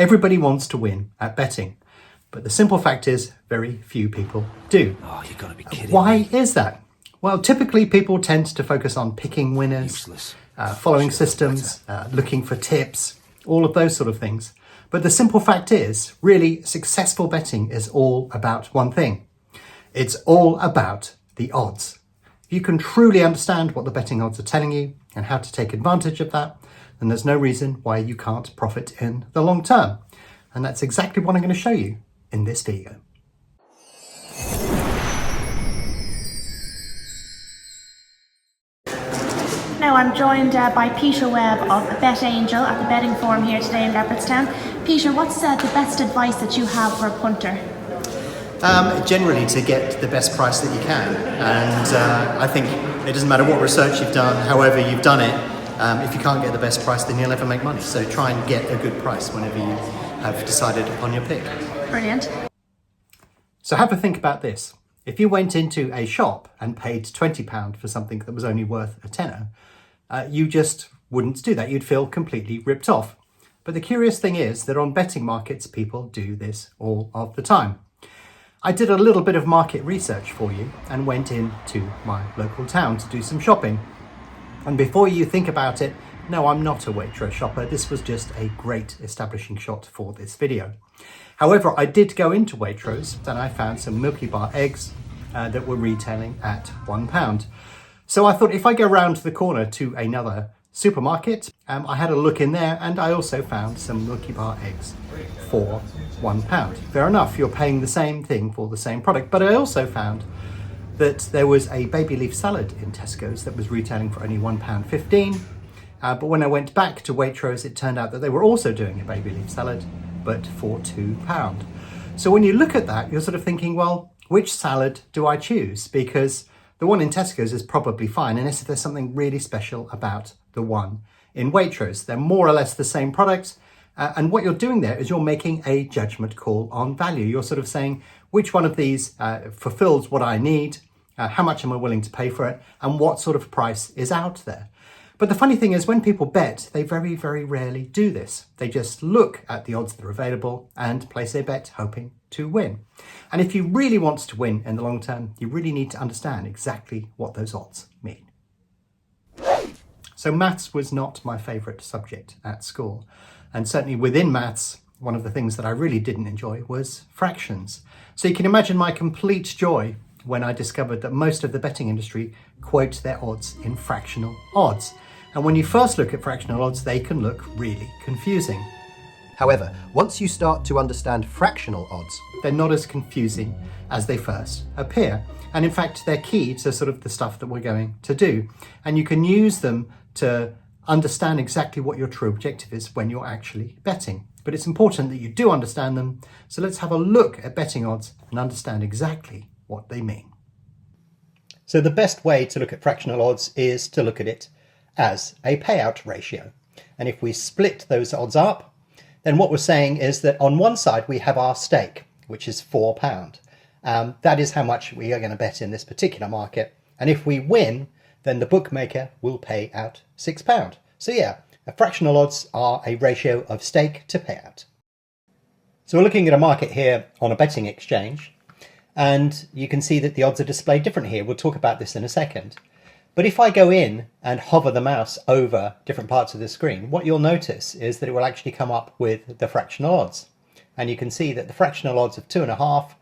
Everybody wants to win at betting, but the simple fact is very few people do. Oh, you gotta be kidding Why me. is that? Well, typically people tend to focus on picking winners, following systems, looking for tips, all of those sort of things. But the simple fact is, really, successful betting is all about one thing. It's all about the odds. If you can truly understand what the betting odds are telling you and how to take advantage of that, then there's no reason why you can't profit in the long term. And that's exactly what I'm going to show you in this video. Now I'm joined by Peter Webb of Bet Angel at the betting forum here today in Leopardstown. Peter, what's the best advice that you have for a punter? Generally to get the best price that you can, and I think it doesn't matter what research you've done, however you've done it, if you can't get the best price then you'll never make money. So try and get a good price whenever you have decided upon your pick. Brilliant. So have a think about this. If you went into a shop and paid £20 for something that was only worth a tenner, you just wouldn't do that. You'd feel completely ripped off. But the curious thing is that on betting markets, people do this all of the time. I did a little bit of market research for you and went into my local town to do some shopping. And before you think about it, no, I'm not a Waitrose shopper. This was just a great establishing shot for this video. However, I did go into Waitrose and I found some Milky Bar eggs that were retailing at £1. So I thought if I go round the corner to another supermarket, I had a look in there and I also found some Milky Bar eggs for £1. Fair enough, you're paying the same thing for the same product, but I also found that there was a baby leaf salad in Tesco's that was retailing for only £1.15. But when I went back to Waitrose, it turned out that they were also doing a baby leaf salad, but for £2. So when you look at that, you're sort of thinking, well, which salad do I choose? Because the one in Tesco's is probably fine, unless there's something really special about the one in Waitrose. They're more or less the same product. And what you're doing there is you're making a judgment call on value. You're sort of saying which one of these fulfills what I need, how much am I willing to pay for it, and what sort of price is out there. But the funny thing is when people bet, they very, very rarely do this. They just look at the odds that are available and place a bet hoping to win. And if you really want to win in the long term, you really need to understand exactly what those odds mean. So maths was not my favourite subject at school. And certainly within maths, one of the things that I really didn't enjoy was fractions. So you can imagine my complete joy when I discovered that most of the betting industry quote their odds in fractional odds. And when you first look at fractional odds, they can look really confusing. However, once you start to understand fractional odds, they're not as confusing as they first appear. And in fact, they're key to sort of the stuff that we're going to do. And you can use them to understand exactly what your true objective is when you're actually betting. But it's important that you do understand them. So let's have a look at betting odds and understand exactly what they mean. So the best way to look at fractional odds is to look at it as a payout ratio. And if we split those odds up, then what we're saying is that on one side we have our stake, which is £4. That is how much we are going to bet in this particular market. And if we win, then the bookmaker will pay out £6. So yeah, fractional odds are a ratio of stake to payout. So we're looking at a market here on a betting exchange, and you can see that the odds are displayed differently here. We'll talk about this in a second. But if I go in and hover the mouse over different parts of the screen, what you'll notice is that it will actually come up with the fractional odds. And you can see that the fractional odds of 2.5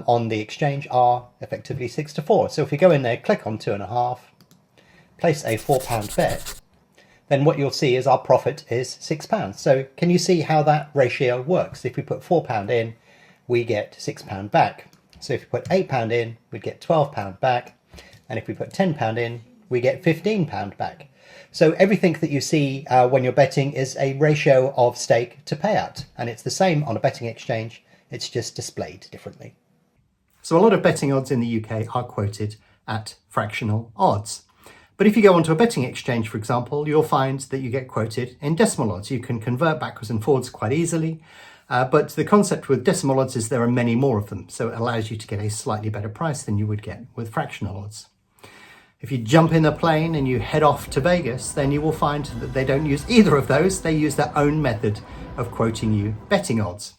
on the exchange are effectively 6-4. So if we go in there, click on 2.5, place a £4 bet, then what you'll see is our profit is £6. So can you see how that ratio works? If we put £4 in, we get £6 back. So if we put £8 in, we'd get £12 back. And if we put £10 in, we get £15 back. So everything that you see when you're betting is a ratio of stake to payout. And it's the same on a betting exchange, it's just displayed differently. So a lot of betting odds in the UK are quoted at fractional odds. But if you go onto a betting exchange, for example, you'll find that you get quoted in decimal odds. You can convert backwards and forwards quite easily. But the concept with decimal odds is there are many more of them. So it allows you to get a slightly better price than you would get with fractional odds. If you jump in a plane and you head off to Vegas, then you will find that they don't use either of those. They use their own method of quoting you betting odds.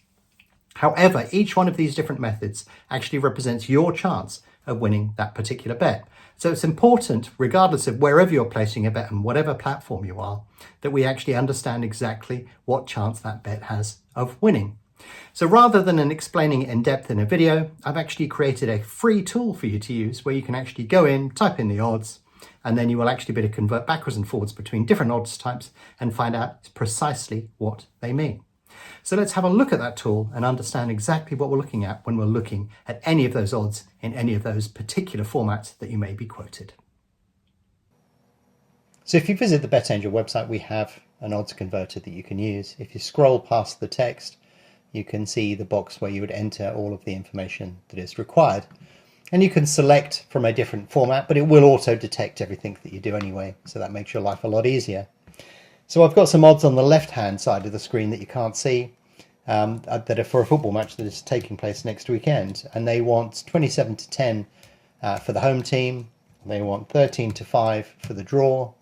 However, each one of these different methods actually represents your chance of winning that particular bet. So it's important, regardless of wherever you're placing a bet and whatever platform you are, that we actually understand exactly what chance that bet has of winning. So rather than explaining it in depth in a video, I've actually created a free tool for you to use where you can actually go in, type in the odds, and then you will actually be able to convert backwards and forwards between different odds types and find out precisely what they mean. So let's have a look at that tool and understand exactly what we're looking at when we're looking at any of those odds in any of those particular formats that you may be quoted. So if you visit the BetAngel website, we have an odds converter that you can use. If you scroll past the text, you can see the box where you would enter all of the information that is required. And you can select from a different format, but it will also detect everything that you do anyway, so that makes your life a lot easier. So I've got some odds on the left-hand side of the screen that you can't see that are for a football match that is taking place next weekend. And they want 27-10 for the home team, they want 13-5 for the draw,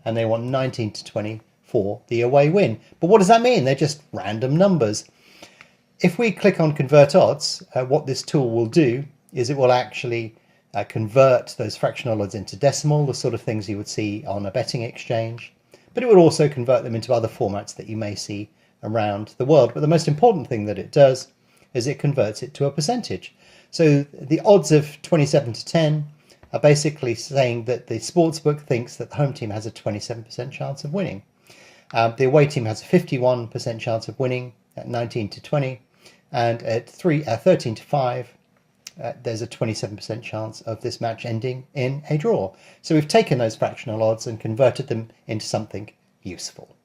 and they want 19-20 for the away win. But what does that mean? They're just random numbers. If we click on Convert Odds, what this tool will do is it will actually convert those fractional odds into decimal, the sort of things you would see on a betting exchange. But it would also convert them into other formats that you may see around the world. But the most important thing that it does is it converts it to a percentage. So the odds of 27-10 are basically saying that the sportsbook thinks that the home team has a 27% chance of winning. The away team has a 51% chance of winning at 19-20, and at 13-5, there's a 27% chance of this match ending in a draw. So we've taken those fractional odds and converted them into something useful.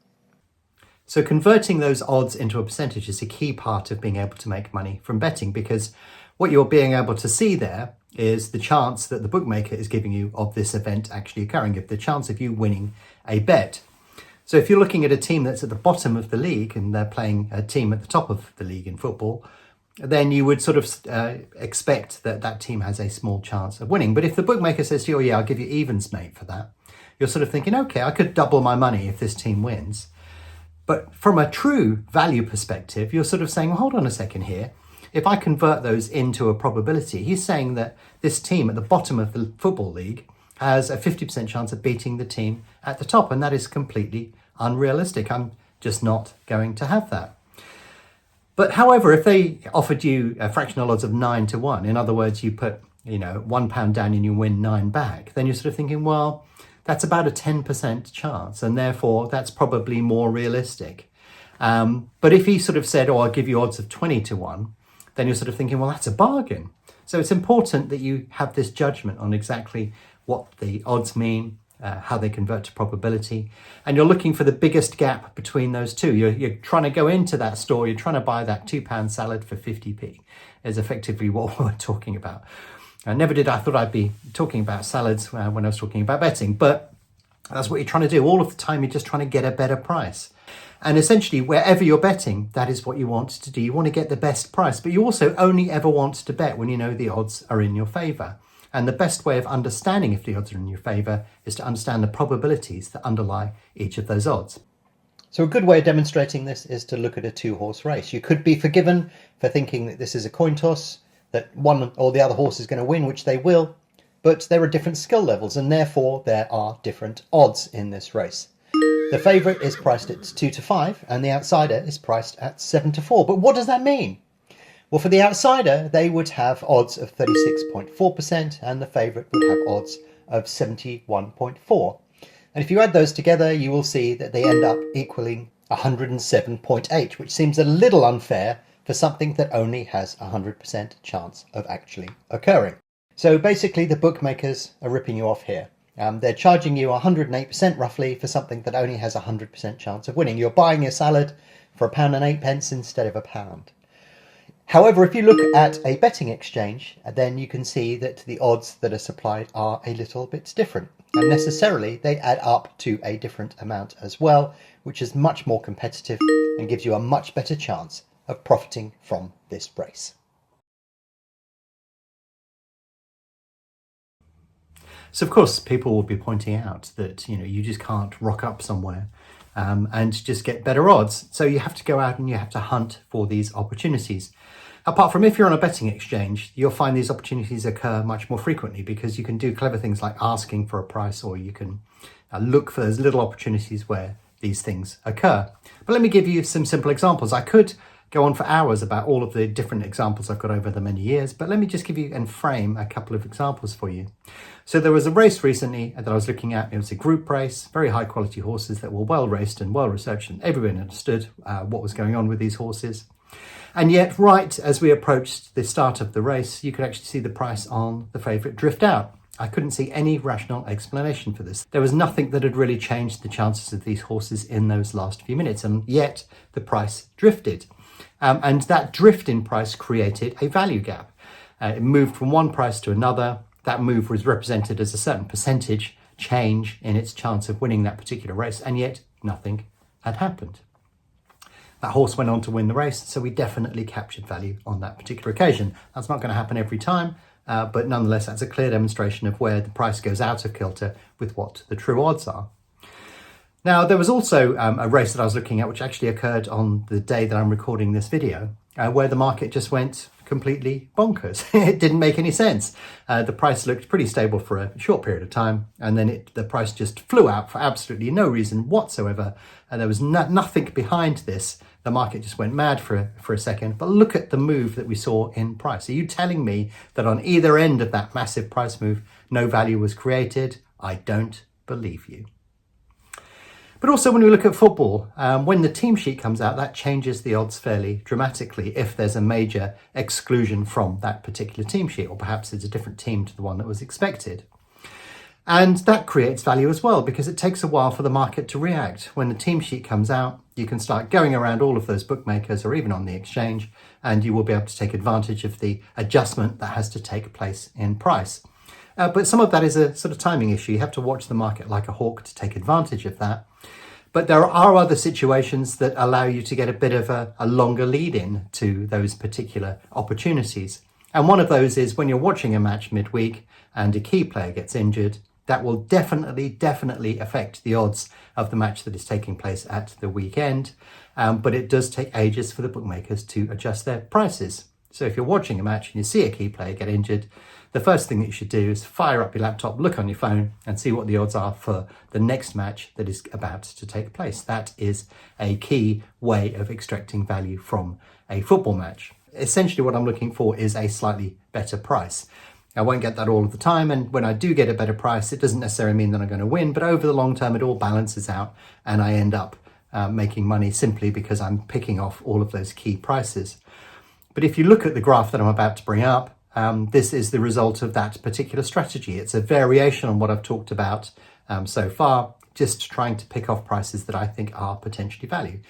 So converting those odds into a percentage is a key part of being able to make money from betting, because what you're being able to see there is the chance that the bookmaker is giving you of this event actually occurring, the chance of you winning a bet. So if you're looking at a team that's at the bottom of the league and they're playing a team at the top of the league in football, then you would sort of expect that that team has a small chance of winning. But if the bookmaker says to you, oh yeah, I'll give you evens, mate, for that, you're sort of thinking, okay, I could double my money if this team wins. But from a true value perspective, you're sort of saying, well, hold on a second here. If I convert those into a probability, he's saying that this team at the bottom of the football league has a 50% chance of beating the team at the top. And that is completely unrealistic. I'm just not going to have that. But however, if they offered you a fractional odds of 9-1, in other words, you put, £1 down and you win 9 back, then you're sort of thinking, well, that's about a 10% chance. And therefore that's probably more realistic. But if he sort of said, oh, I'll give you odds of 20-1, then you're sort of thinking, well, that's a bargain. So it's important that you have this judgment on exactly what the odds mean, how they convert to probability, and you're looking for the biggest gap between those two. You're trying to go into that store, you're trying to buy that £2 salad for 50p, is effectively what we're talking about. I thought I'd be talking about salads when I was talking about betting, but that's what you're trying to do. All of the time, you're just trying to get a better price. And essentially, wherever you're betting, that is what you want to do. You want to get the best price, but you also only ever want to bet when you know the odds are in your favour. And the best way of understanding if the odds are in your favour is to understand the probabilities that underlie each of those odds. So a good way of demonstrating this is to look at a 2-horse race. You could be forgiven for thinking that this is a coin toss, that one or the other horse is going to win, which they will, but there are different skill levels and therefore there are different odds in this race. The favourite is priced at 2-5 and the outsider is priced at 7-4. But what does that mean? Well, for the outsider, they would have odds of 36.4% and the favourite would have odds of 71.4. And if you add those together, you will see that they end up equaling 107.8, which seems a little unfair for something that only has a 100% chance of actually occurring. So basically, the bookmakers are ripping you off here. They're charging you 108% roughly for something that only has a 100% chance of winning. You're buying your salad for £1.08 instead of £1. However, if you look at a betting exchange, then you can see that the odds that are supplied are a little bit different. And necessarily, they add up to a different amount as well, which is much more competitive and gives you a much better chance of profiting from this race. So of course, people will be pointing out that, you just can't rock up somewhere and just get better odds. So you have to go out and you have to hunt for these opportunities. Apart from if you're on a betting exchange, you'll find these opportunities occur much more frequently because you can do clever things like asking for a price, or you can look for those little opportunities where these things occur. But let me give you some simple examples. I could go on for hours about all of the different examples I've got over the many years, but let me just give you and frame a couple of examples for you. So there was a race recently that I was looking at. It was a group race, very high quality horses that were well raced and well researched, and everyone understood what was going on with these horses. And yet, right as we approached the start of the race, you could actually see the price on the favourite drift out. I couldn't see any rational explanation for this. There was nothing that had really changed the chances of these horses in those last few minutes, and yet the price drifted. And that drift in price created a value gap. It moved from one price to another. That move was represented as a certain percentage change in its chance of winning that particular race, and yet nothing had happened. That horse went on to win the race, so we definitely captured value on that particular occasion. That's not going to happen every time, but nonetheless, that's a clear demonstration of where the price goes out of kilter with what the true odds are. Now, there was also a race that I was looking at, which actually occurred on the day that I'm recording this video, where the market just went completely bonkers. It didn't make any sense. The price looked pretty stable for a short period of time, and then the price just flew out for absolutely no reason whatsoever. And there was nothing behind this. The market just went mad for a second. But look at the move that we saw in price. Are you telling me that on either end of that massive price move, no value was created? I don't believe you. But also when we look at football, when the team sheet comes out, that changes the odds fairly dramatically if there's a major exclusion from that particular team sheet, or perhaps it's a different team to the one that was expected. And that creates value as well, because it takes a while for the market to react. When the team sheet comes out, you can start going around all of those bookmakers or even on the exchange, and you will be able to take advantage of the adjustment that has to take place in price. But some of that is a sort of timing issue. You have to watch the market like a hawk to take advantage of that. But there are other situations that allow you to get a bit of a longer lead in to those particular opportunities. And one of those is when you're watching a match midweek and a key player gets injured, that will definitely affect the odds of the match that is taking place at the weekend. But it does take ages for the bookmakers to adjust their prices. So if you're watching a match and you see a key player get injured, the first thing that you should do is fire up your laptop, look on your phone and see what the odds are for the next match that is about to take place. That is a key way of extracting value from a football match. Essentially what I'm looking for is a slightly better price. I won't get that all of the time, and when I do get a better price, it doesn't necessarily mean that I'm going to win, but over the long term it all balances out and I end up making money simply because I'm picking off all of those key prices. But if you look at the graph that I'm about to bring up, this is the result of that particular strategy. It's a variation on what I've talked about so far, just trying to pick off prices that I think are potentially value.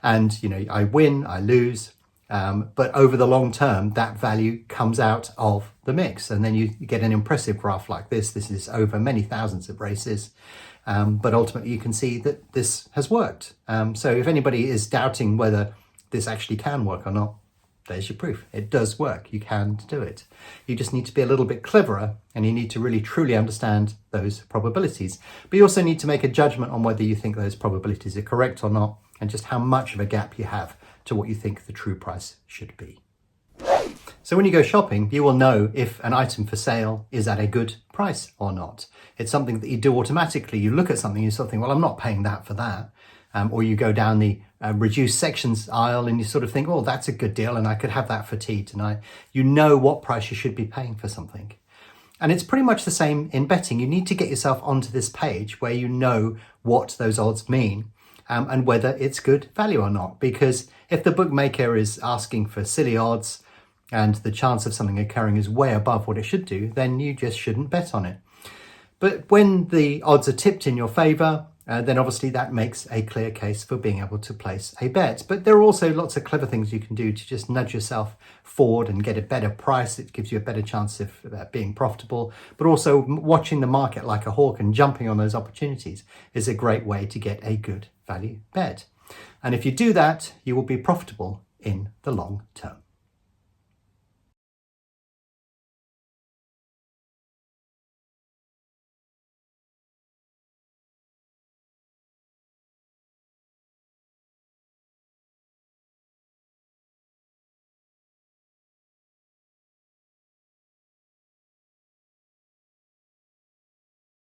And, you know, I win, I lose, but over the long term, that value comes out of the mix. And then you get an impressive graph like this. This is over many thousands of races. But ultimately, you can see that this has worked. So if anybody is doubting whether this actually can work or not, there's your proof. It does work. You can do it. You just need to be a little bit cleverer, and you need to really truly understand those probabilities. But you also need to make a judgment on whether you think those probabilities are correct or not, and just how much of a gap you have to what you think the true price should be. So when you go shopping, you will know if an item for sale is at a good price or not. It's something that you do automatically. You look at something and you sort of think, well, I'm not paying that for that. Or you go down the reduced sections aisle and you sort of think, oh, that's a good deal and I could have that for tea tonight. You know what price you should be paying for something. And it's pretty much the same in betting. You need to get yourself onto this page where you know what those odds mean and whether it's good value or not. Because if the bookmaker is asking for silly odds and the chance of something occurring is way above what it should do, then you just shouldn't bet on it. But when the odds are tipped in your favour, then obviously that makes a clear case for being able to place a bet. But there are also lots of clever things you can do to just nudge yourself forward and get a better price. It gives you a better chance of being profitable. But also watching the market like a hawk and jumping on those opportunities is a great way to get a good value bet. And if you do that, you will be profitable in the long term.